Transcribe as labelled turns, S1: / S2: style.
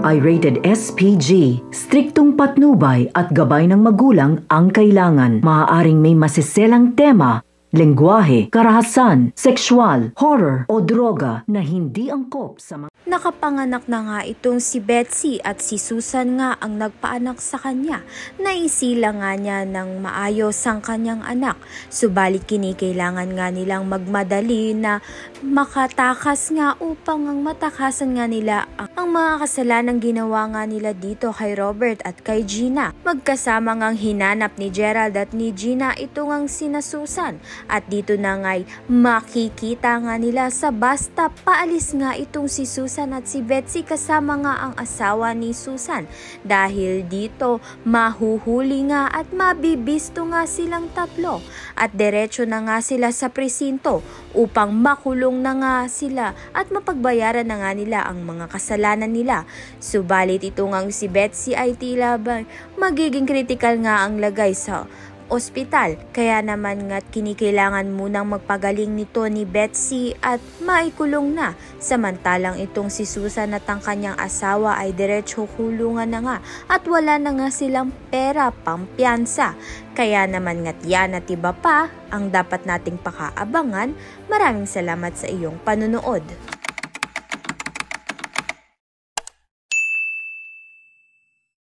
S1: ay rated SPG. Striktong patnubay at gabay ng magulang ang kailangan. Maaaring may masiselang tema, lengguwahe, karahasan, sexual, horror o droga na hindi angkop sa mga...
S2: Nakapanganak na nga itong si Betsy at si Susan nga ang nagpaanak sa kanya. Naisila nga niya ng maayos ang kanyang anak. Subalit kinikailangan nga nilang magmadali na makatakas nga upang ang matakasan nga nila ang mga kasalanang ginawa nga nila dito kay Robert at kay Gina. Magkasama ngang hinanap ni Gerald at ni Gina ito ngang sina Susan. At dito na nga'y makikita nga nila sa bus stop. Paalis nga itong si Susan at si Betsy kasama nga ang asawa ni Susan. Dahil dito mahuhuli nga at mabibisto nga silang tatlo. At diretso na nga sila sa presinto upang makulong na nga sila at mapagbayaran na nga nila ang mga kasalanan nila. Subalit ito ngang si Betsy ay tila ba magiging critical nga ang lagay sa ospital. Kaya naman nga't kinikailangan munang magpagaling nito ni Betsy at maikulong na. Samantalang itong si Susan at ang kanyang asawa ay diretso kulungan na nga at wala na nga silang pera pampiyansa. Kaya naman nga't yan at iba pa ang dapat nating pakaabangan. Maraming salamat sa iyong panunood.